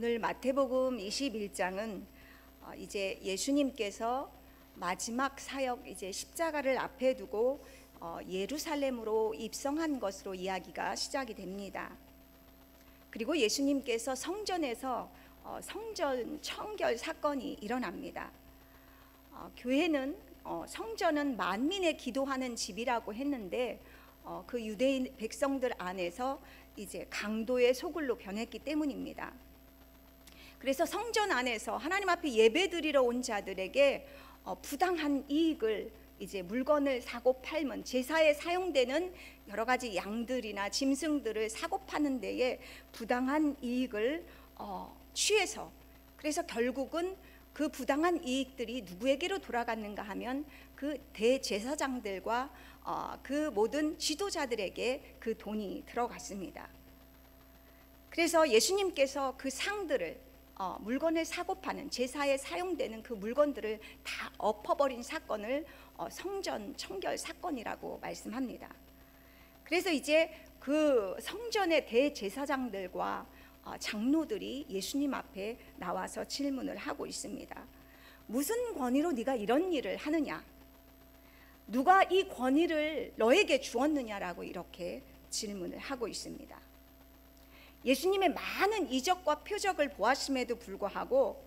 오늘 마태복음 21장은 이제 예수님께서 마지막 사역, 이제 십자가를 앞에 두고 예루살렘으로 입성한 것으로 이야기가 시작이 됩니다. 그리고 예수님께서 성전에서 성전 청결 사건이 일어납니다. 교회는 성전은 만민의 기도하는 집이라고 했는데 그 유대인 백성들 안에서 이제 강도의 소굴로 변했기 때문입니다. 그래서 성전 안에서 하나님 앞에 예배드리러 온 자들에게 부당한 이익을, 이제 물건을 사고 팔면 제사에 사용되는 여러 가지 양들이나 짐승들을 사고 파는 데에 부당한 이익을 취해서, 그래서 결국은 그 부당한 이익들이 누구에게로 돌아갔는가 하면 그 대제사장들과 그 모든 지도자들에게 그 돈이 들어갔습니다. 그래서 예수님께서 그 상들을, 물건을 사고 파는 제사에 사용되는 그 물건들을 다 엎어버린 사건을 성전 청결 사건이라고 말씀합니다. 그래서 이제 그 성전의 대제사장들과 장로들이 예수님 앞에 나와서 질문을 하고 있습니다. 무슨 권위로 네가 이런 일을 하느냐? 누가 이 권위를 너에게 주었느냐라고 이렇게 질문을 하고 있습니다. 예수님의 많은 이적과 표적을 보았음에도 불구하고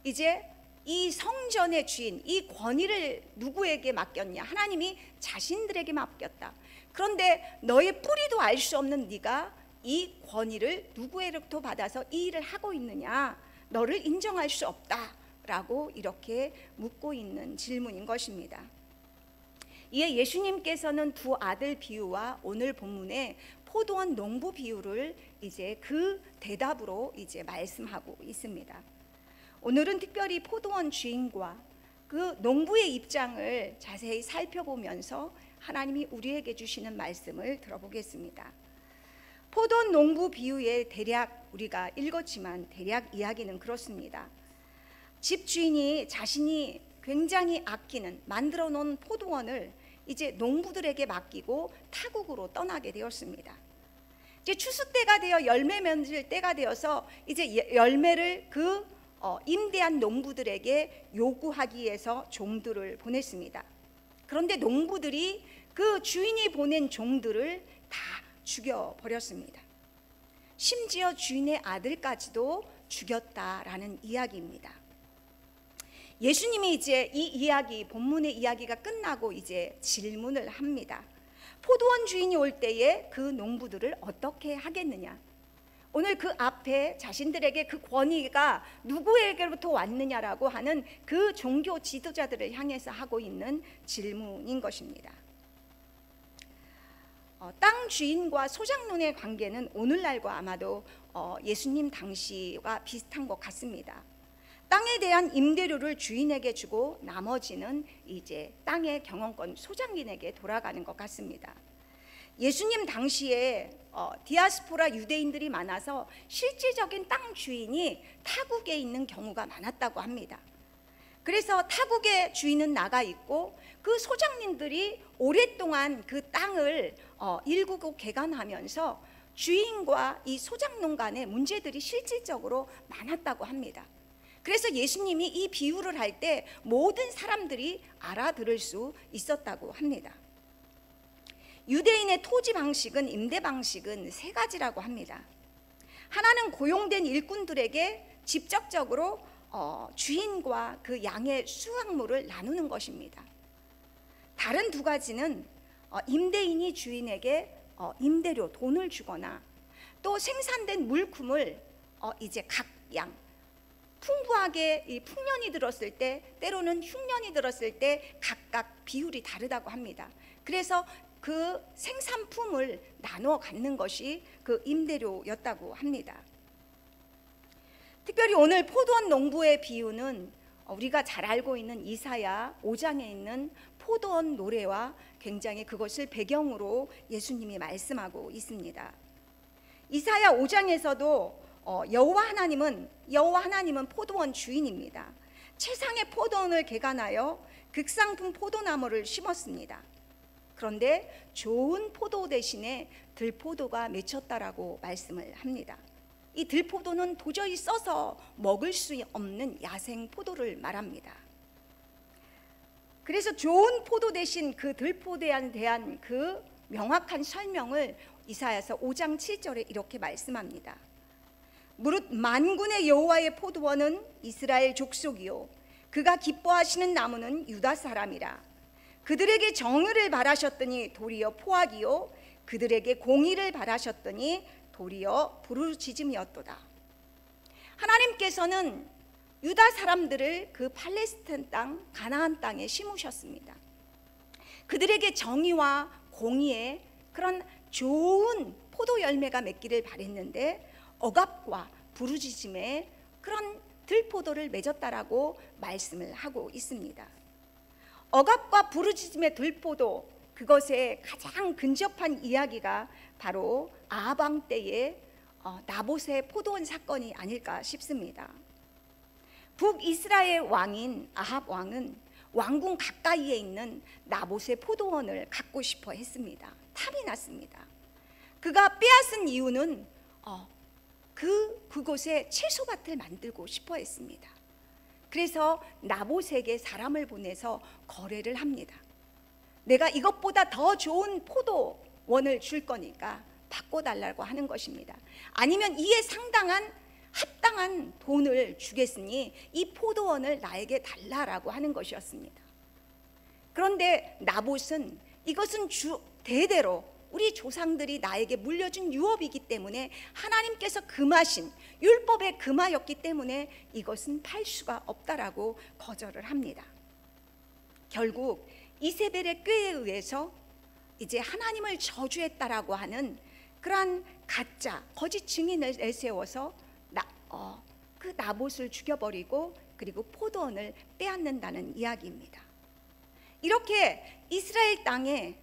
이제 이 성전의 주인, 이 권위를 누구에게 맡겼냐? 하나님이 자신들에게 맡겼다. 그런데 너의 뿌리도 알 수 없는 네가 이 권위를 누구에게로부터 받아서 이 일을 하고 있느냐? 너를 인정할 수 없다라고 이렇게 묻고 있는 질문인 것입니다. 이에 예수님께서는 두 아들 비유와 오늘 본문에 포도원 농부 비유를 이제 그 대답으로 이제 말씀하고 있습니다. 오늘은 특별히 포도원 주인과 그 농부의 입장을 자세히 살펴보면서 하나님이 우리에게 주시는 말씀을 들어보겠습니다. 포도원 농부 비유의 대략 우리가 읽었지만 대략 이야기는 그렇습니다. 집 주인이 자신이 굉장히 아끼는 만들어 놓은 포도원을 이제 농부들에게 맡기고 타국으로 떠나게 되었습니다. 이제 추수 때가 되어 열매 맺을 때가 되어서 이제 열매를 그 임대한 농부들에게 요구하기 위해서 종들을 보냈습니다. 그런데 농부들이 그 주인이 보낸 종들을 다 죽여버렸습니다. 심지어 주인의 아들까지도 죽였다라는 이야기입니다. 예수님이 이제 이 이야기, 본문의 이야기가 끝나고 이제 질문을 합니다. 포도원 주인이 올 때에 그 농부들을 어떻게 하겠느냐? 오늘 그 앞에 자신들에게 그 권위가 누구에게로부터 왔느냐라고 하는 그 종교 지도자들을 향해서 하고 있는 질문인 것입니다. 땅 주인과 소작농의 관계는 오늘날과 아마도 예수님 당시와 비슷한 것 같습니다. 땅에 대한 임대료를 주인에게 주고 나머지는 이제 땅의 경영권 소장인에게 돌아가는 것 같습니다. 예수님 당시에 디아스포라 유대인들이 많아서 실질적인 땅 주인이 타국에 있는 경우가 많았다고 합니다. 그래서 타국의 주인은 나가 있고 그 소장님들이 오랫동안 그 땅을 일구고 개간하면서 주인과 이 소작농 간의 문제들이 실질적으로 많았다고 합니다. 그래서 예수님이 이 비유를 할 때 모든 사람들이 알아들을 수 있었다고 합니다. 유대인의 토지 방식은, 임대 방식은 세 가지라고 합니다. 하나는 고용된 일꾼들에게 직접적으로 주인과 그 양의 수확물을 나누는 것입니다. 다른 두 가지는 임대인이 주인에게 임대료, 돈을 주거나 또 생산된 물품을 이제 각 양, 풍부하게 이 풍년이 들었을 때, 때로는 흉년이 들었을 때 각각 비율이 다르다고 합니다. 그래서 그 생산품을 나눠 갖는 것이 그 임대료였다고 합니다. 특별히 오늘 포도원 농부의 비유는 우리가 잘 알고 있는 이사야 5장에 있는 포도원 노래와 굉장히 그것을 배경으로 예수님이 말씀하고 있습니다. 이사야 5장에서도 여호와 하나님은 포도원 주인입니다. 최상의 포도원을 개간하여 극상품 포도나무를 심었습니다. 그런데 좋은 포도 대신에 들포도가 맺혔다라고 말씀을 합니다. 이 들포도는 도저히 써서 먹을 수 없는 야생 포도를 말합니다. 그래서 좋은 포도 대신 그 들포도에 대한 그 명확한 설명을 이사야서 5장 7절에 이렇게 말씀합니다. 무릇 만군의 여호와의 포도원은 이스라엘 족속이요 그가 기뻐하시는 나무는 유다 사람이라. 그들에게 정의를 바라셨더니 도리어 포악이요 그들에게 공의를 바라셨더니 도리어 부르짖음이었도다. 하나님께서는 유다 사람들을 그 팔레스타인 땅 가나안 땅에 심으셨습니다. 그들에게 정의와 공의의 그런 좋은 포도 열매가 맺기를 바랬는데 억압과 부르짖음에 그런 들포도를 맺었다라고 말씀을 하고 있습니다. 억압과 부르짖음의 들포도, 그것에 가장 근접한 이야기가 바로 아합 왕 때의 나봇의 포도원 사건이 아닐까 싶습니다. 북이스라엘 왕인 아합 왕은 왕궁 가까이에 있는 나봇의 포도원을 갖고 싶어 했습니다. 탐이 났습니다. 그가 빼앗은 이유는 그곳에 채소밭을 만들고 싶어 했습니다. 그래서 나봇에게 사람을 보내서 거래를 합니다. 내가 이것보다 더 좋은 포도원을 줄 거니까 바꿔달라고 하는 것입니다. 아니면 이에 상당한 합당한 돈을 주겠으니 이 포도원을 나에게 달라라고 하는 것이었습니다. 그런데 나봇은 이것은 대대로 우리 조상들이 나에게 물려준 유업이기 때문에 하나님께서 금하신 율법에 금하였기 때문에 이것은 팔 수가 없다라고 거절을 합니다. 결국 이세벨의 꾀에 의해서 이제 하나님을 저주했다라고 하는 그러한 가짜 거짓 증인을 내세워서 그 나봇을 죽여버리고 그리고 포도원을 빼앗는다는 이야기입니다. 이렇게 이스라엘 땅에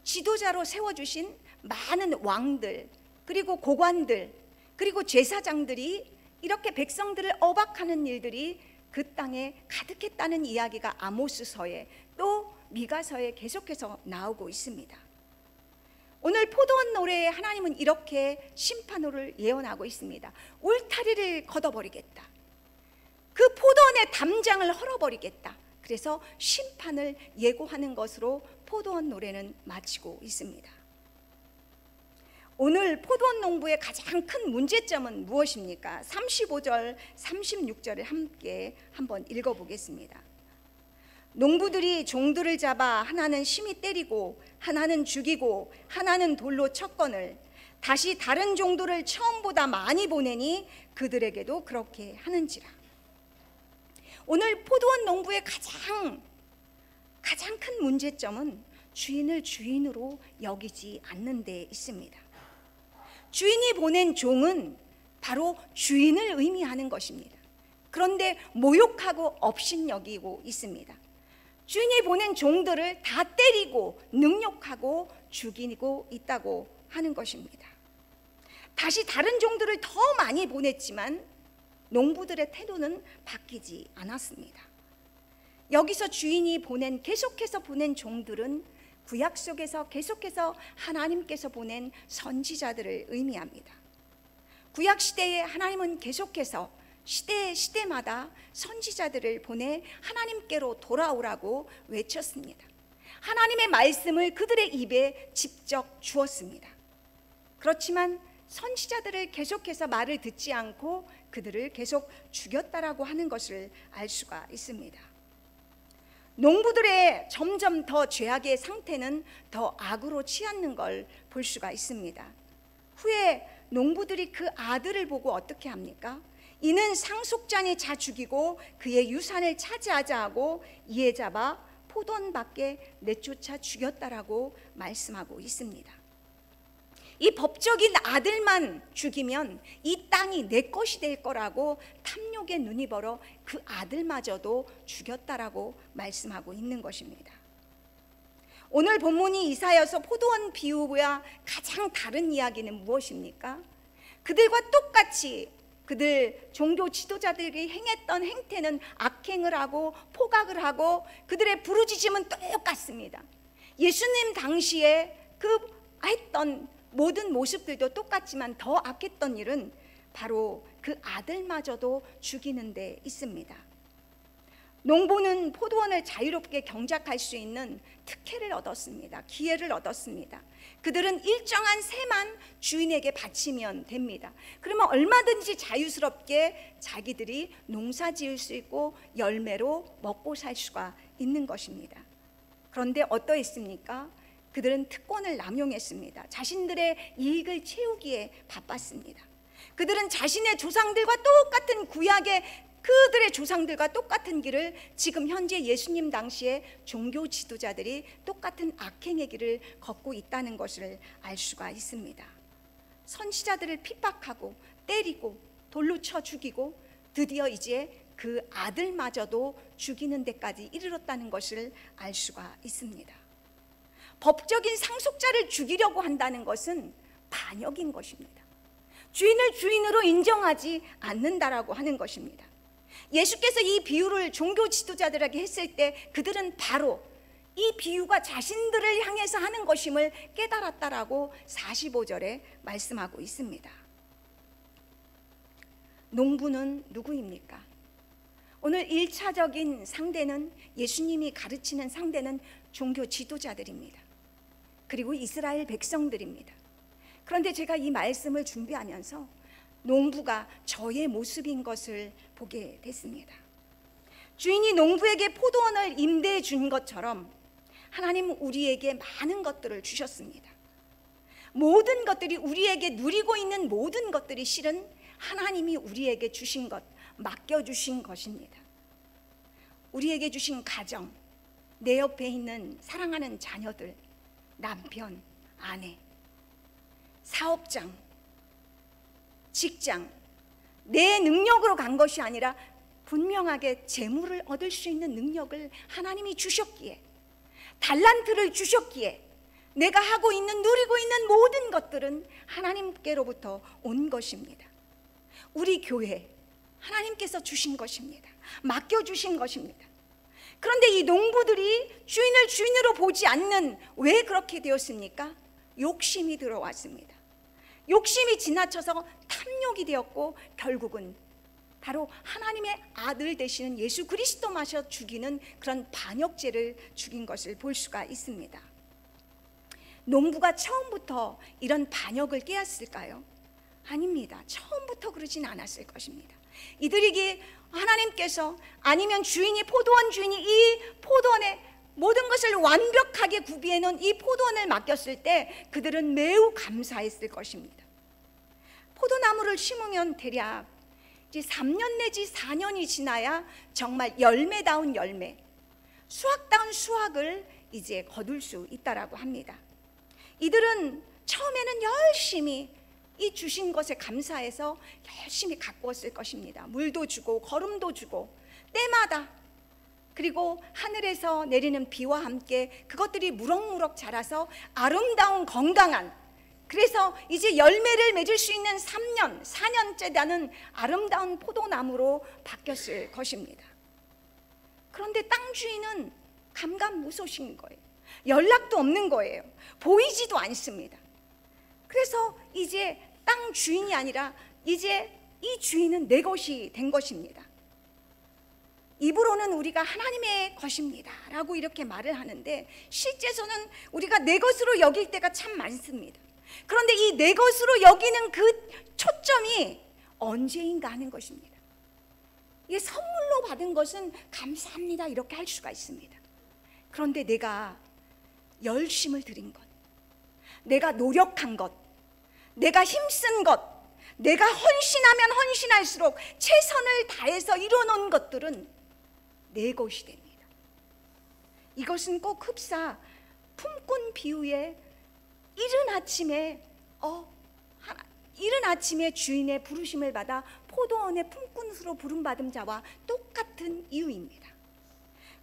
지도자로 세워주신 많은 왕들, 그리고 고관들, 그리고 제사장들이 이렇게 백성들을 억압하는 일들이 그 땅에 가득했다는 이야기가 아모스서에 또 미가서에 계속해서 나오고 있습니다. 오늘 포도원 노래에 하나님은 이렇게 심판호를 예언하고 있습니다. 울타리를 걷어버리겠다. 그 포도원의 담장을 헐어버리겠다. 그래서 심판을 예고하는 것으로 포도원 노래는 마치고 있습니다. 오늘 포도원 농부의 가장 큰 문제점은 무엇입니까? 35절, 36절을 함께 한번 읽어보겠습니다. 농부들이 종들을 잡아 하나는 심히 때리고 하나는 죽이고 하나는 돌로 쳤거늘 다시 다른 종들을 처음보다 많이 보내니 그들에게도 그렇게 하는지라. 오늘 포도원 농부의 가장 큰 문제점은 주인을 주인으로 여기지 않는 데 있습니다. 주인이 보낸 종은 바로 주인을 의미하는 것입니다. 그런데 모욕하고 업신여기고 있습니다. 주인이 보낸 종들을 다 때리고 능욕하고 죽이고 있다고 하는 것입니다. 다시 다른 종들을 더 많이 보냈지만 농부들의 태도는 바뀌지 않았습니다. 여기서 주인이 계속해서 보낸 종들은 구약 속에서 계속해서 하나님께서 보낸 선지자들을 의미합니다. 구약 시대에 하나님은 계속해서 시대마다 선지자들을 보내 하나님께로 돌아오라고 외쳤습니다. 하나님의 말씀을 그들의 입에 직접 주었습니다. 그렇지만 선지자들을 계속해서 말을 듣지 않고 그들을 계속 죽였다라고 하는 것을 알 수가 있습니다. 농부들의 점점 더 죄악의 상태는 더 악으로 치닫는 걸 볼 수가 있습니다. 후에 농부들이 그 아들을 보고 어떻게 합니까? 이는 상속자니 자 죽이고 그의 유산을 차지하자 하고 이에 잡아 포도원 밖에 내쫓아 죽였다라고 말씀하고 있습니다. 이 법적인 아들만 죽이면 이 땅이 내 것이 될 거라고 탐욕의 눈이 벌어 그 아들마저도 죽였다라고 말씀하고 있는 것입니다. 오늘 본문이 이사야서 포도원 비유와 가장 다른 이야기는 무엇입니까? 그들과 똑같이 그들 종교 지도자들이 행했던 행태는 악행을 하고 포각을 하고 그들의 부르짖음은 똑같습니다. 예수님 당시에 그 했던 모든 모습들도 똑같지만 더 악했던 일은 바로 그 아들마저도 죽이는 데 있습니다. 농부는 포도원을 자유롭게 경작할 수 있는 특혜를 얻었습니다. 기회를 얻었습니다. 그들은 일정한 새만 주인에게 바치면 됩니다. 그러면 얼마든지 자유스럽게 자기들이 농사 지을 수 있고 열매로 먹고 살 수가 있는 것입니다. 그런데 어떠했습니까? 그들은 특권을 남용했습니다. 자신들의 이익을 채우기에 바빴습니다. 그들은 자신의 조상들과 똑같은 구약의 그들의 조상들과 똑같은 길을 지금 현재 예수님 당시에 종교 지도자들이 똑같은 악행의 길을 걷고 있다는 것을 알 수가 있습니다. 선지자들을 핍박하고 때리고 돌로 쳐 죽이고 드디어 이제 그 아들마저도 죽이는 데까지 이르렀다는 것을 알 수가 있습니다. 법적인 상속자를 죽이려고 한다는 것은 반역인 것입니다. 주인을 주인으로 인정하지 않는다라고 하는 것입니다. 예수께서 이 비유를 종교 지도자들에게 했을 때 그들은 바로 이 비유가 자신들을 향해서 하는 것임을 깨달았다라고 45절에 말씀하고 있습니다. 농부는 누구입니까? 오늘 1차적인 상대는, 예수님이 가르치는 상대는 종교 지도자들입니다. 그리고 이스라엘 백성들입니다. 그런데 제가 이 말씀을 준비하면서 농부가 저의 모습인 것을 보게 됐습니다. 주인이 농부에게 포도원을 임대해 준 것처럼 하나님은 우리에게 많은 것들을 주셨습니다. 모든 것들이, 우리에게 누리고 있는 모든 것들이 실은 하나님이 우리에게 주신 것, 맡겨주신 것입니다. 우리에게 주신 가정, 내 옆에 있는 사랑하는 자녀들, 남편, 아내, 사업장, 직장, 내 능력으로 간 것이 아니라 분명하게 재물을 얻을 수 있는 능력을 하나님이 주셨기에, 달란트를 주셨기에 내가 하고 있는, 누리고 있는 모든 것들은 하나님께로부터 온 것입니다. 우리 교회 하나님께서 주신 것입니다. 맡겨주신 것입니다. 그런데 이 농부들이 주인을 주인으로 보지 않는, 왜 그렇게 되었습니까? 욕심이 들어왔습니다. 욕심이 지나쳐서 탐욕이 되었고 결국은 바로 하나님의 아들 되시는 예수 그리스도 마셔 죽이는 그런 반역죄를 죽인 것을 볼 수가 있습니다. 농부가 처음부터 이런 반역을 깨었을까요? 아닙니다. 처음부터 그러진 않았을 것입니다. 이들에게 하나님께서, 아니면 주인이, 포도원 주인이 이 포도원의 모든 것을 완벽하게 구비해 놓은 이 포도원을 맡겼을 때 그들은 매우 감사했을 것입니다. 포도나무를 심으면 대략 이제 3년 내지 4년이 지나야 정말 열매다운 열매, 수확다운 수확을 이제 거둘 수 있다라고 합니다. 이들은 처음에는 열심히 이 주신 것에 감사해서 열심히 가꾸었을 것입니다. 물도 주고 거름도 주고 때마다, 그리고 하늘에서 내리는 비와 함께 그것들이 무럭무럭 자라서 아름다운 건강한, 그래서 이제 열매를 맺을 수 있는 3년, 4년째 나는 아름다운 포도나무로 바뀌었을 것입니다. 그런데 땅 주인은 감감무소식인 거예요. 연락도 없는 거예요. 보이지도 않습니다. 그래서 이제 땅 주인이 아니라 이제 이 주인은 내 것이 된 것입니다. 입으로는 우리가 하나님의 것입니다 라고 이렇게 말을 하는데 실제로는 우리가 내 것으로 여길 때가 참 많습니다. 그런데 이 내 것으로 여기는 그 초점이 언제인가 하는 것입니다. 이게 선물로 받은 것은 감사합니다 이렇게 할 수가 있습니다. 그런데 내가 열심을 들인 것, 내가 노력한 것, 내가 힘쓴 것, 내가 헌신하면 헌신할수록 최선을 다해서 이뤄놓은 것들은 내 것이 됩니다. 이것은 꼭 흡사 품꾼 비유의 이른 아침에 주인의 부르심을 받아 포도원의 품꾼으로 부름받은 자와 똑같은 이유입니다.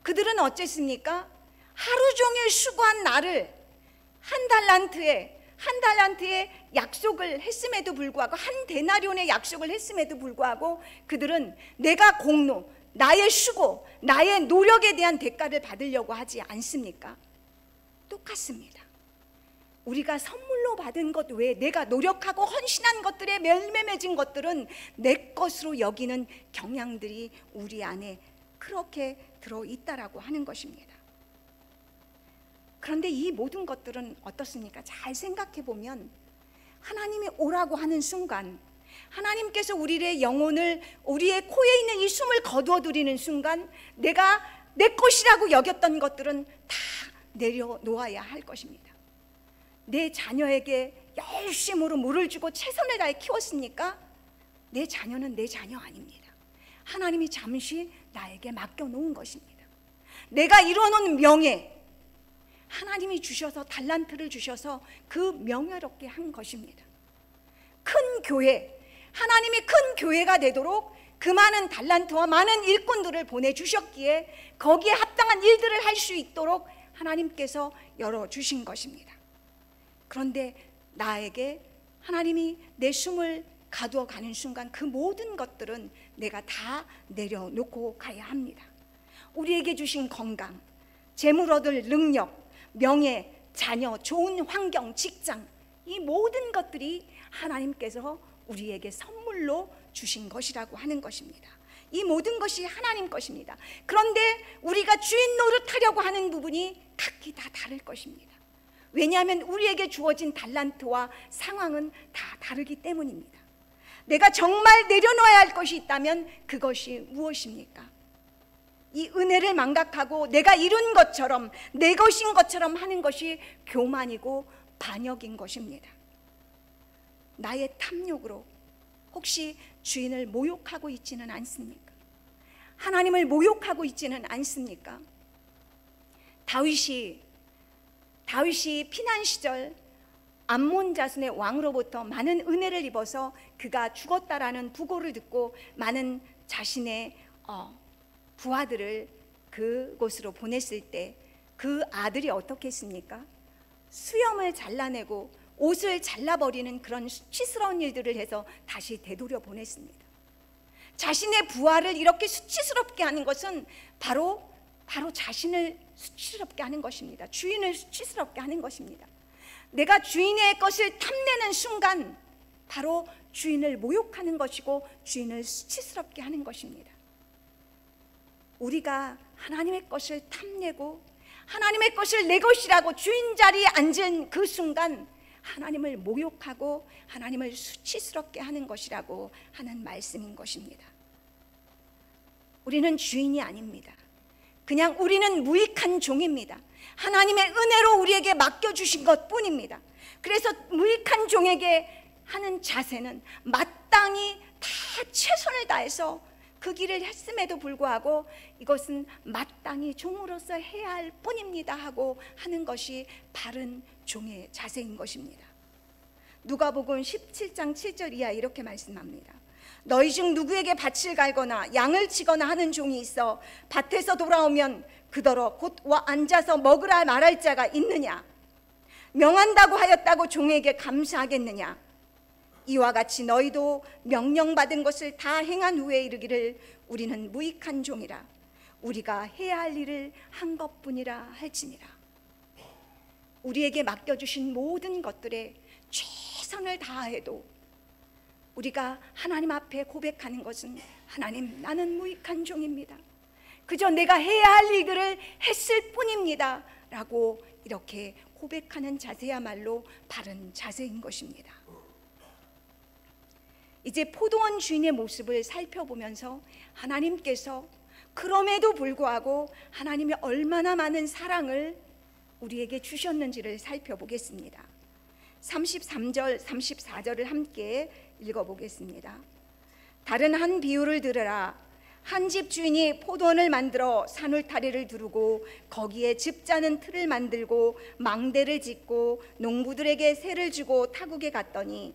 그들은 어쨌습니까? 하루 종일 수고한 나를 한 달란트의 약속을 했음에도 불구하고, 한 데나리온의 약속을 했음에도 불구하고 그들은 내가 공로, 나의 수고, 나의 노력에 대한 대가를 받으려고 하지 않습니까? 똑같습니다. 우리가 선물로 받은 것 외에 내가 노력하고 헌신한 것들에 열매 맺은 것들은 내 것으로 여기는 경향들이 우리 안에 그렇게 들어있다라고 하는 것입니다. 그런데 이 모든 것들은 어떻습니까? 잘 생각해 보면 하나님이 오라고 하는 순간, 하나님께서 우리의 영혼을, 우리의 코에 있는 이 숨을 거두어 들이는 순간 내가 내 것이라고 여겼던 것들은 다 내려놓아야 할 것입니다. 내 자녀에게 열심으로 물을 주고 최선을 다해 키웠습니까? 내 자녀는 내 자녀 아닙니다. 하나님이 잠시 나에게 맡겨놓은 것입니다. 내가 이루어놓은 명예, 하나님이 주셔서 달란트를 주셔서 그 명예롭게 한 것입니다. 큰 교회, 하나님이 큰 교회가 되도록 그 많은 달란트와 많은 일꾼들을 보내주셨기에 거기에 합당한 일들을 할 수 있도록 하나님께서 열어주신 것입니다. 그런데 나에게 하나님이 내 숨을 가두어 가는 순간 그 모든 것들은 내가 다 내려놓고 가야 합니다. 우리에게 주신 건강, 재물 얻을 능력, 명예, 자녀, 좋은 환경, 직장, 이 모든 것들이 하나님께서 우리에게 선물로 주신 것이라고 하는 것입니다. 이 모든 것이 하나님 것입니다. 그런데 우리가 주인 노릇하려고 하는 부분이 각기 다 다를 것입니다. 왜냐하면 우리에게 주어진 달란트와 상황은 다 다르기 때문입니다. 내가 정말 내려놓아야 할 것이 있다면 그것이 무엇입니까? 이 은혜를 망각하고 내가 이룬 것처럼 내 것인 것처럼 하는 것이 교만이고 반역인 것입니다. 나의 탐욕으로 혹시 주인을 모욕하고 있지는 않습니까? 하나님을 모욕하고 있지는 않습니까? 다윗이 피난 시절 암몬 자손의 왕으로부터 많은 은혜를 입어서 그가 죽었다라는 부고를 듣고 많은 자신의 부하들을 그곳으로 보냈을 때 그 아들이 어떻게 했습니까? 수염을 잘라내고 옷을 잘라버리는 그런 수치스러운 일들을 해서 다시 되돌려 보냈습니다. 자신의 부하를 이렇게 수치스럽게 하는 것은 바로 자신을 수치스럽게 하는 것입니다. 주인을 수치스럽게 하는 것입니다. 내가 주인의 것을 탐내는 순간 바로 주인을 모욕하는 것이고 주인을 수치스럽게 하는 것입니다. 우리가 하나님의 것을 탐내고 하나님의 것을 내 것이라고 주인 자리에 앉은 그 순간 하나님을 모욕하고 하나님을 수치스럽게 하는 것이라고 하는 말씀인 것입니다. 우리는 주인이 아닙니다. 그냥 우리는 무익한 종입니다. 하나님의 은혜로 우리에게 맡겨주신 것뿐입니다. 그래서 무익한 종에게 하는 자세는 마땅히 다 최선을 다해서 그 길을 했음에도 불구하고 이것은 마땅히 종으로서 해야 할 뿐입니다 하고 하는 것이 바른 종의 자세인 것입니다. 누가복음 17장 7절 이하 이렇게 말씀합니다. 너희 중 누구에게 밭을 갈거나 양을 치거나 하는 종이 있어 밭에서 돌아오면 그더러 곧 와 앉아서 먹으라 말할 자가 있느냐? 명한다고 하였다고 종에게 감사하겠느냐? 이와 같이 너희도 명령받은 것을 다 행한 후에 이르기를 우리는 무익한 종이라 우리가 해야 할 일을 한 것뿐이라 할지니라. 우리에게 맡겨주신 모든 것들에 최선을 다해도 우리가 하나님 앞에 고백하는 것은 하나님, 나는 무익한 종입니다. 그저 내가 해야 할 일들을 했을 뿐입니다 라고 이렇게 고백하는 자세야말로 바른 자세인 것입니다. 이제 포도원 주인의 모습을 살펴보면서 하나님께서 그럼에도 불구하고 하나님이 얼마나 많은 사랑을 우리에게 주셨는지를 살펴보겠습니다. 33절, 34절을 함께 읽어보겠습니다. 다른 한 비유를 들으라. 한 집 주인이 포도원을 만들어 산울타리를 두르고 거기에 즙 짜는 틀을 만들고 망대를 짓고 농부들에게 세를 주고 타국에 갔더니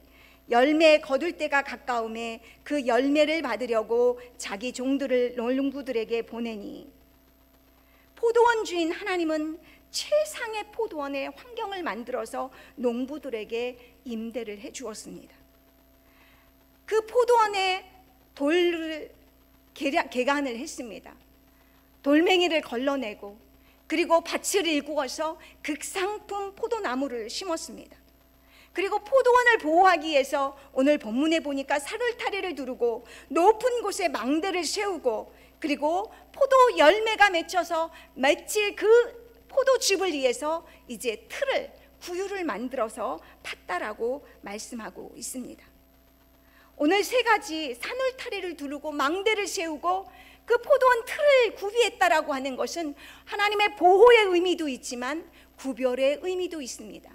열매 거둘 때가 가까움에 그 열매를 받으려고 자기 종들을 농부들에게 보내니, 포도원 주인 하나님은 최상의 포도원의 환경을 만들어서 농부들에게 임대를 해 주었습니다. 그 포도원에 돌을 개간을 했습니다. 돌멩이를 걸러내고 그리고 밭을 일구어서 극상품 포도나무를 심었습니다. 그리고 포도원을 보호하기 위해서 오늘 본문에 보니까 사를타리를 두르고 높은 곳에 망대를 세우고, 그리고 포도 열매가 맺혀서 맺힐 그 포도즙을 위해서 이제 틀을, 구유를 만들어서 팠다라고 말씀하고 있습니다. 오늘 세 가지, 사늘타리를 두르고 망대를 세우고 그 포도원 틀을 구비했다라고 하는 것은 하나님의 보호의 의미도 있지만 구별의 의미도 있습니다.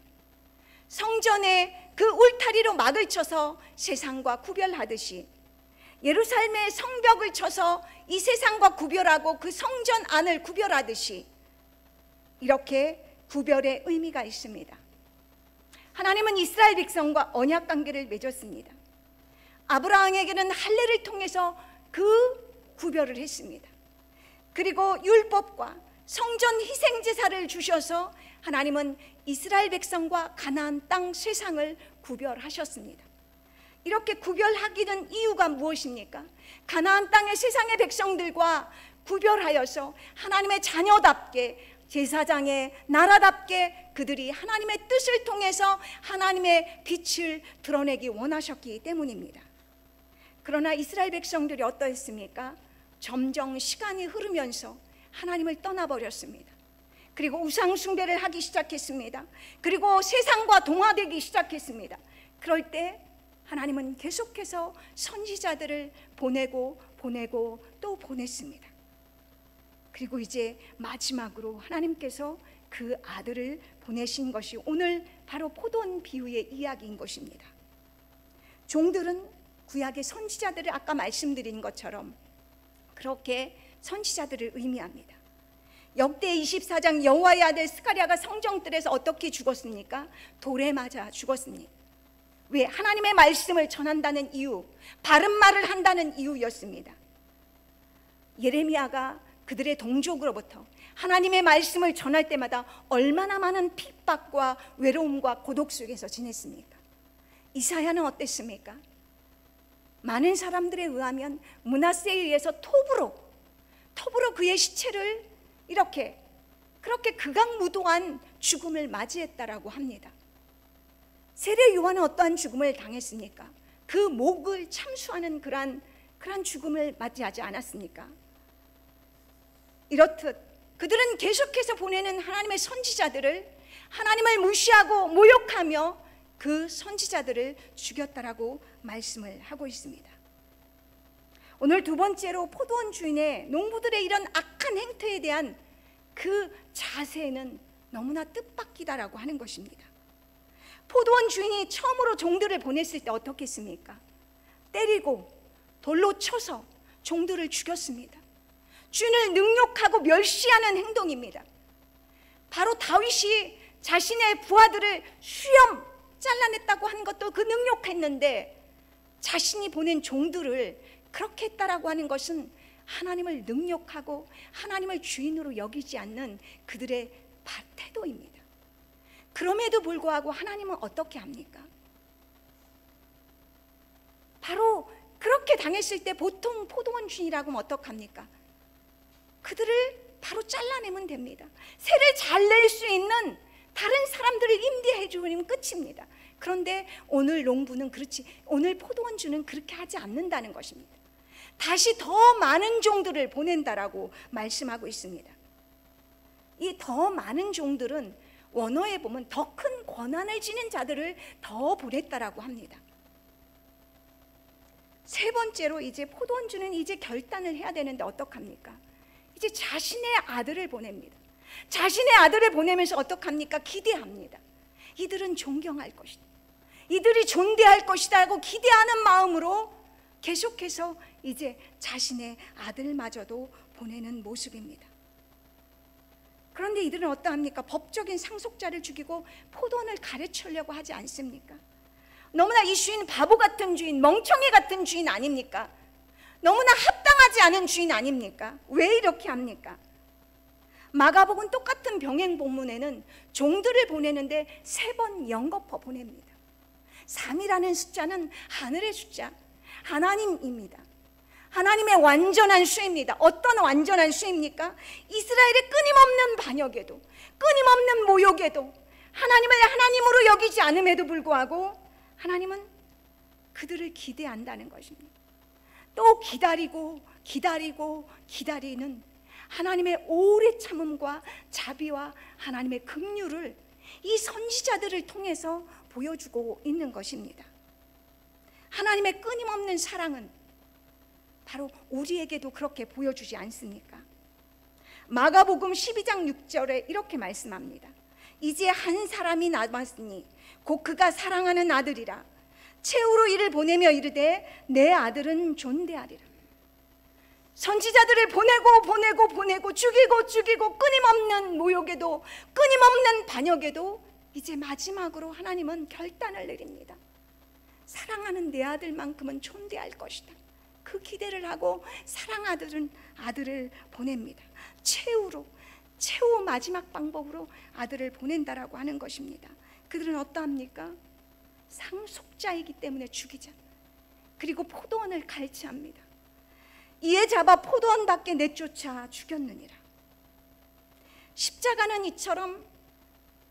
성전에 그 울타리로 막을 쳐서 세상과 구별하듯이, 예루살렘의 성벽을 쳐서 이 세상과 구별하고 그 성전 안을 구별하듯이, 이렇게 구별의 의미가 있습니다. 하나님은 이스라엘 백성과 언약 관계를 맺었습니다. 아브라함에게는 할례를 통해서 그 구별을 했습니다. 그리고 율법과 성전 희생제사를 주셔서 하나님은 이스라엘 백성과 가나안 땅 세상을 구별하셨습니다. 이렇게 구별하기는 이유가 무엇입니까? 가나안 땅의 세상의 백성들과 구별하여서 하나님의 자녀답게, 제사장의 나라답게 그들이 하나님의 뜻을 통해서 하나님의 빛을 드러내기 원하셨기 때문입니다. 그러나 이스라엘 백성들이 어떠했습니까? 점점 시간이 흐르면서 하나님을 떠나버렸습니다. 그리고 우상 숭배를 하기 시작했습니다. 그리고 세상과 동화되기 시작했습니다. 그럴 때 하나님은 계속해서 선지자들을 보내고 또 보냈습니다. 그리고 이제 마지막으로 하나님께서 그 아들을 보내신 것이 오늘 바로 포도원 비유의 이야기인 것입니다. 종들은 구약의 선지자들을 아까 말씀드린 것처럼 그렇게 선지자들을 의미합니다. 역대 24장 여호와의 아들 스가랴가 성정뜰에서 어떻게 죽었습니까? 돌에 맞아 죽었습니다. 왜? 하나님의 말씀을 전한다는 이유, 바른 말을 한다는 이유였습니다. 예레미야가 그들의 동족으로부터 하나님의 말씀을 전할 때마다 얼마나 많은 핍박과 외로움과 고독 속에서 지냈습니까? 이사야는 어땠습니까? 많은 사람들에 의하면 므낫세에 의해서 톱으로 그의 시체를 그렇게 극악무도한 죽음을 맞이했다라고 합니다. 세례 요한은 어떠한 죽음을 당했습니까? 그 목을 참수하는 그러한 죽음을 맞이하지 않았습니까? 이렇듯 그들은 계속해서 보내는 하나님의 선지자들을 하나님을 무시하고 모욕하며 그 선지자들을 죽였다라고 말씀을 하고 있습니다. 오늘 두 번째로 포도원 주인의 농부들의 이런 악한 행태에 대한 그 자세는 너무나 뜻밖이다라고 하는 것입니다. 포도원 주인이 처음으로 종들을 보냈을 때 어떻게 했습니까? 때리고 돌로 쳐서 종들을 죽였습니다. 주인을 능욕하고 멸시하는 행동입니다. 바로 다윗이 자신의 부하들을 수염 잘라냈다고 한 것도 그 능욕했는데, 자신이 보낸 종들을 그렇게 했다라고 하는 것은 하나님을 능욕하고 하나님을 주인으로 여기지 않는 그들의 태도입니다. 그럼에도 불구하고 하나님은 어떻게 합니까? 바로 그렇게 당했을 때 보통 포도원 주인이라고 하면 어떡합니까? 그들을 바로 잘라내면 됩니다. 세를 잘 낼 수 있는 다른 사람들을 임대해 주면 끝입니다. 그런데 오늘 농부는 그렇지, 오늘 포도원 주는 그렇게 하지 않는다는 것입니다. 다시 더 많은 종들을 보낸다라고 말씀하고 있습니다. 이 더 많은 종들은 원어에 보면 더 큰 권한을 지닌 자들을 더 보냈다라고 합니다. 세 번째로 이제 포도원 주는 이제 결단을 해야 되는데 어떡합니까? 이제 자신의 아들을 보냅니다. 자신의 아들을 보내면서 어떡합니까? 기대합니다. 이들은 존경할 것이다, 이들이 존대할 것이다 하고 기대하는 마음으로 계속해서 이제 자신의 아들마저도 보내는 모습입니다. 그런데 이들은 어떠합니까? 법적인 상속자를 죽이고 포도원을 가르치려고 하지 않습니까? 너무나 이 주인 바보 같은 주인, 멍청이 같은 주인 아닙니까? 너무나 합당하지 않은 주인 아닙니까? 왜 이렇게 합니까? 마가복음 똑같은 병행 본문에는 종들을 보내는데 3번 연거푸 보냅니다. 3이라는 숫자는 하늘의 숫자, 하나님입니다. 하나님의 완전한 수입니다. 어떤 완전한 수입니까? 이스라엘의 끊임없는 반역에도, 끊임없는 모욕에도, 하나님을 하나님으로 여기지 않음에도 불구하고 하나님은 그들을 기대한다는 것입니다. 또 기다리고 기다리고 기다리는 하나님의 오래 참음과 자비와 하나님의 긍휼을 이 선지자들을 통해서 보여주고 있는 것입니다. 하나님의 끊임없는 사랑은 바로 우리에게도 그렇게 보여주지 않습니까? 마가복음 12장 6절에 이렇게 말씀합니다. 이제 한 사람이 남았으니 곧 그가 사랑하는 아들이라. 채우로 이를 보내며 이르되 내 아들은 존대하리라. 선지자들을 보내고 죽이고 끊임없는 모욕에도, 끊임없는 반역에도 이제 마지막으로 하나님은 결단을 내립니다. 사랑하는 내 아들만큼은 존대할 것이다. 그 기대를 하고 사랑하는 아들을 보냅니다. 최후 마지막 방법으로 아들을 보낸다라고 하는 것입니다. 그들은 어떠합니까? 상속자이기 때문에 죽이자. 그리고 포도원을 갈취합니다. 이에 잡아 포도원 밖에 내쫓아 죽였느니라. 십자가는 이처럼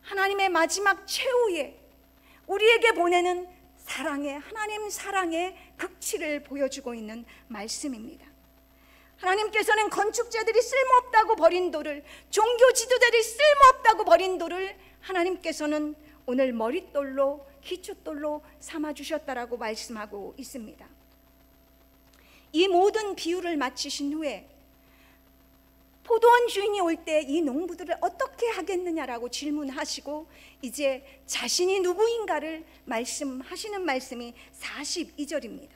하나님의 마지막 최후에 우리에게 보내는 하나님 사랑의 극치를 보여주고 있는 말씀입니다. 하나님께서는 건축자들이 쓸모없다고 버린 돌을, 종교 지도자들이 쓸모없다고 버린 돌을 하나님께서는 오늘 머릿돌로, 기초돌로 삼아주셨다라고 말씀하고 있습니다. 이 모든 비유를 마치신 후에 포도원 주인이 올 때 이 농부들을 어떻게 하겠느냐라고 질문하시고 이제 자신이 누구인가를 말씀하시는 말씀이 42절입니다.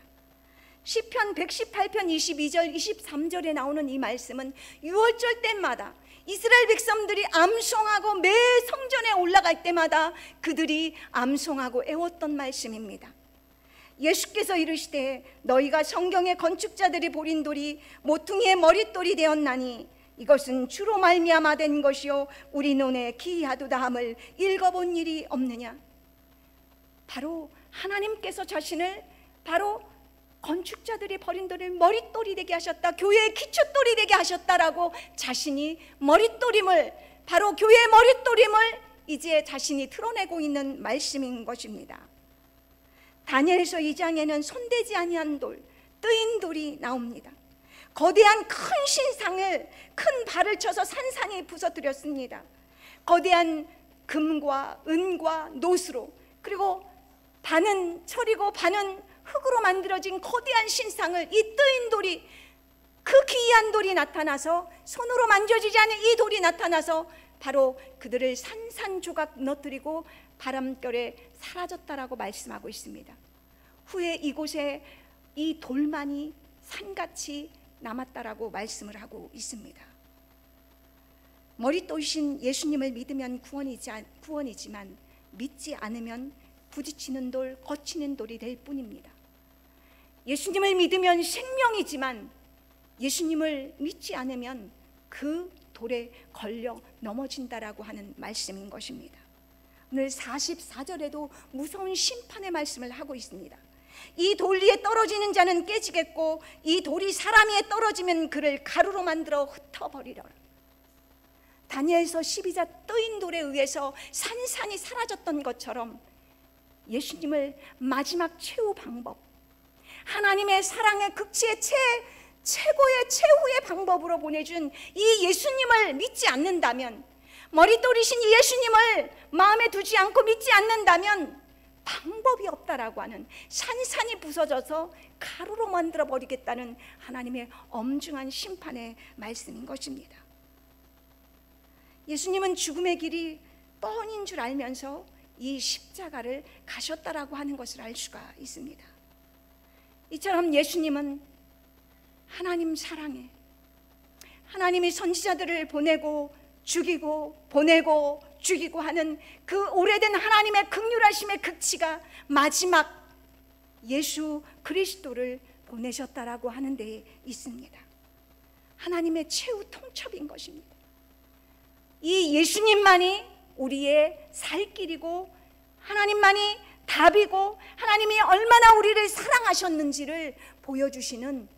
시편 118편 22절 23절에 나오는 이 말씀은 유월절 때마다 이스라엘 백성들이 암송하고 매 성전에 올라갈 때마다 그들이 암송하고 애웠던 말씀입니다. 예수께서 이르시되 너희가 성경의 건축자들이 버린 돌이 모퉁이의 머릿돌이 되었나니 이것은 주로 말미암아 된 것이요 우리 눈에 기이하도다함을 읽어본 일이 없느냐. 바로 하나님께서 자신을 바로 건축자들이 버린 돌을 머릿돌이 되게 하셨다, 교회의 기초돌이 되게 하셨다라고 자신이 머릿돌임을, 바로 교회의 머릿돌임을 이제 자신이 드러내고 있는 말씀인 것입니다. 다니엘서 2장에는 손대지 아니한 돌, 뜨인 돌이 나옵니다. 거대한 큰 신상을, 큰 발을 쳐서 산산이 부서뜨렸습니다. 거대한 금과 은과 노스로, 그리고 반은 철이고 반은 흙으로 만들어진 거대한 신상을, 이 뜨인 돌이, 그 기이한 돌이 나타나서, 손으로 만져지지 않은 이 돌이 나타나서 바로 그들을 산산조각 무너뜨리고 바람결에 사라졌다라고 말씀하고 있습니다. 후에 이곳에 이 돌만이 산같이 남았다라고 말씀을 하고 있습니다. 머릿돌이신 예수님을 믿으면 구원이지만 믿지 않으면 부딪히는 돌, 거치는 돌이 될 뿐입니다. 예수님을 믿으면 생명이지만 예수님을 믿지 않으면 그 돌에 걸려 넘어진다라고 하는 말씀인 것입니다. 오늘 44절에도 무서운 심판의 말씀을 하고 있습니다. 이 돌 위에 떨어지는 자는 깨지겠고 이 돌이 사람 위에 떨어지면 그를 가루로 만들어 흩어버리려라. 다니엘서 12자 뜨인 돌에 의해서 산산이 사라졌던 것처럼 예수님을 마지막 최후 방법, 하나님의 사랑의 극치의 최고의 최후의 방법으로 보내준 이 예수님을 믿지 않는다면, 머릿돌이신 이 예수님을 마음에 두지 않고 믿지 않는다면 방법이 없다라고 하는, 산산이 부서져서 가루로 만들어 버리겠다는 하나님의 엄중한 심판의 말씀인 것입니다. 예수님은 죽음의 길이 뻔인 줄 알면서 이 십자가를 가셨다라고 하는 것을 알 수가 있습니다. 이처럼 예수님은 하나님 사랑에, 하나님이 선지자들을 보내고 죽이고 보내고 죽이고 하는 그 오래된 하나님의 긍휼하심의 극치가 마지막 예수 그리스도를 보내셨다라고 하는 데 있습니다. 하나님의 최후 통첩인 것입니다. 이 예수님만이 우리의 살 길이고, 하나님만이 답이고, 하나님이 얼마나 우리를 사랑하셨는지를 보여주시는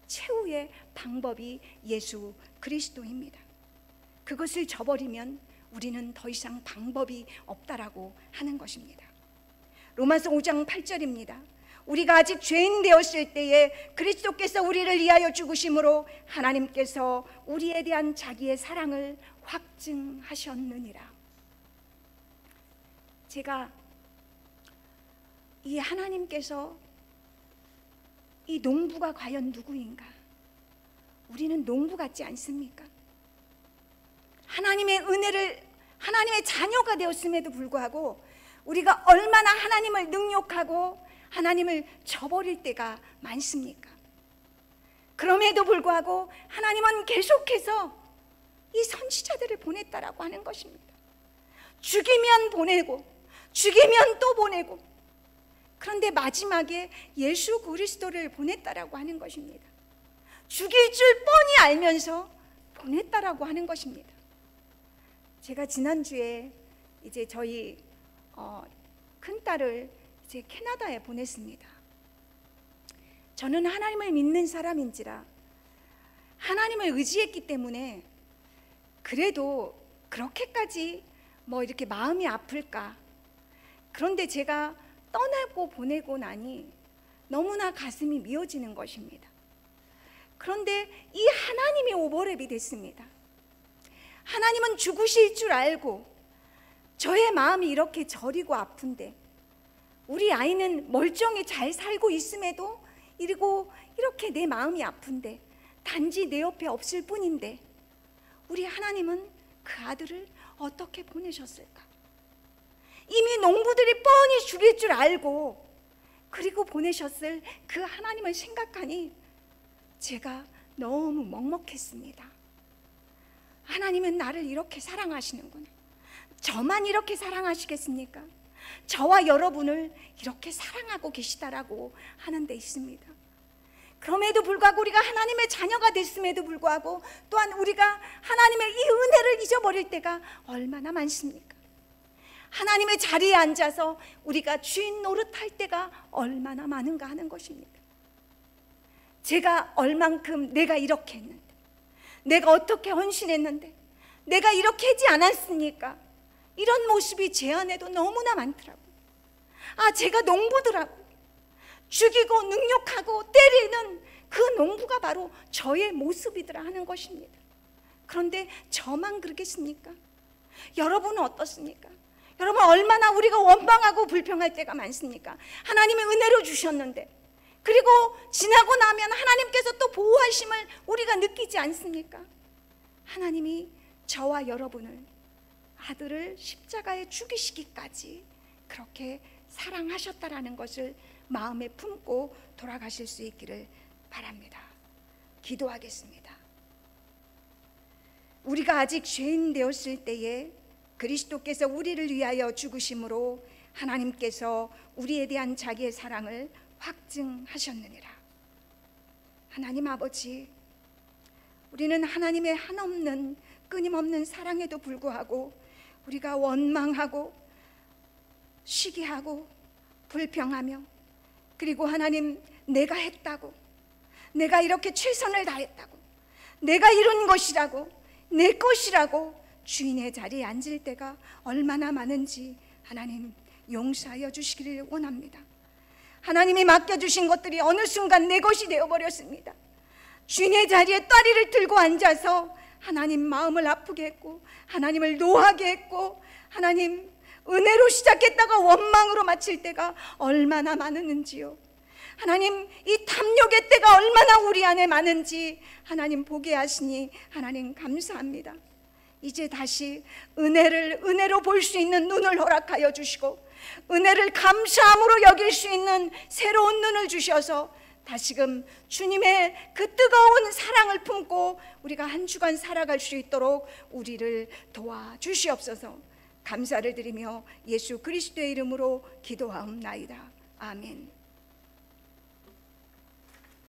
최후의 방법이 예수 그리스도입니다. 그것을 저버리면 우리는 더 이상 방법이 없다라고 하는 것입니다. 로마서 5장 8절입니다. 우리가 아직 죄인 되었을 때에 그리스도께서 우리를 위하여 죽으심으로 하나님께서 우리에 대한 자기의 사랑을 확증하셨느니라. 제가 이 하나님께서 이 농부가 과연 누구인가? 우리는 농부 같지 않습니까? 하나님의 은혜를, 하나님의 자녀가 되었음에도 불구하고 우리가 얼마나 하나님을 능욕하고 하나님을 저버릴 때가 많습니까? 그럼에도 불구하고 하나님은 계속해서 이 선지자들을 보냈다라고 하는 것입니다. 죽이면 보내고, 죽이면 또 보내고, 그런데 마지막에 예수 그리스도를 보냈다라고 하는 것입니다. 죽일 줄 뻔히 알면서 보냈다라고 하는 것입니다. 제가 지난주에 이제 저희 큰딸을 이제 캐나다에 보냈습니다. 저는 하나님을 믿는 사람인지라 하나님을 의지했기 때문에 그래도 그렇게까지 뭐 이렇게 마음이 아플까? 그런데 제가 떠나고 보내고 나니 너무나 가슴이 미어지는 것입니다. 그런데 이 하나님이 오버랩이 됐습니다. 하나님은 죽으실 줄 알고 저의 마음이 이렇게 저리고 아픈데, 우리 아이는 멀쩡히 잘 살고 있음에도 이러고 이렇게 내 마음이 아픈데, 단지 내 옆에 없을 뿐인데 우리 하나님은 그 아들을 어떻게 보내셨을까? 이미 농부들이 뻔히 죽일 줄 알고 그리고 보내셨을 그 하나님을 생각하니 제가 너무 먹먹했습니다. 하나님은 나를 이렇게 사랑하시는구나. 저만 이렇게 사랑하시겠습니까? 저와 여러분을 이렇게 사랑하고 계시다라고 하는 데 있습니다. 그럼에도 불구하고 우리가 하나님의 자녀가 됐음에도 불구하고 또한 우리가 하나님의 이 은혜를 잊어버릴 때가 얼마나 많습니까? 하나님의 자리에 앉아서 우리가 주인 노릇할 때가 얼마나 많은가 하는 것입니다. 제가 얼만큼 내가 이렇게 했는데, 내가 어떻게 헌신했는데, 내가 이렇게 하지 않았습니까? 이런 모습이 제 안에도 너무나 많더라고요. 아, 제가 농부더라고요. 죽이고 능욕하고 때리는 그 농부가 바로 저의 모습이더라 하는 것입니다. 그런데 저만 그러겠습니까? 여러분은 어떻습니까? 여러분, 얼마나 우리가 원망하고 불평할 때가 많습니까? 하나님의 은혜로 주셨는데, 그리고 지나고 나면 하나님께서 또 보호하심을 우리가 느끼지 않습니까? 하나님이 저와 여러분을, 아들을 십자가에 죽이시기까지 그렇게 사랑하셨다라는 것을 마음에 품고 돌아가실 수 있기를 바랍니다. 기도하겠습니다. 우리가 아직 죄인 되었을 때에 그리스도께서 우리를 위하여 죽으심으로 하나님께서 우리에 대한 자기의 사랑을 확증하셨느니라. 하나님 아버지, 우리는 하나님의 한없는 끊임없는 사랑에도 불구하고 우리가 원망하고 시기하고 불평하며, 그리고 하나님, 내가 했다고, 내가 이렇게 최선을 다했다고, 내가 이룬 것이라고, 내 것이라고 주인의 자리에 앉을 때가 얼마나 많은지 하나님 용서하여 주시기를 원합니다. 하나님이 맡겨주신 것들이 어느 순간 내 것이 되어버렸습니다. 주인의 자리에 따리를 들고 앉아서 하나님 마음을 아프게 했고, 하나님을 노하게 했고, 하나님 은혜로 시작했다가 원망으로 마칠 때가 얼마나 많았는지요. 하나님, 이 탐욕의 때가 얼마나 우리 안에 많은지 하나님 보게 하시니 하나님 감사합니다. 이제 다시 은혜로 볼 수 있는 눈을 허락하여 주시고, 은혜를 감사함으로 여길 수 있는 새로운 눈을 주셔서 다시금 주님의 그 뜨거운 사랑을 품고 우리가 한 주간 살아갈 수 있도록 우리를 도와주시옵소서. 감사를 드리며 예수 그리스도의 이름으로 기도하옵나이다. 아멘.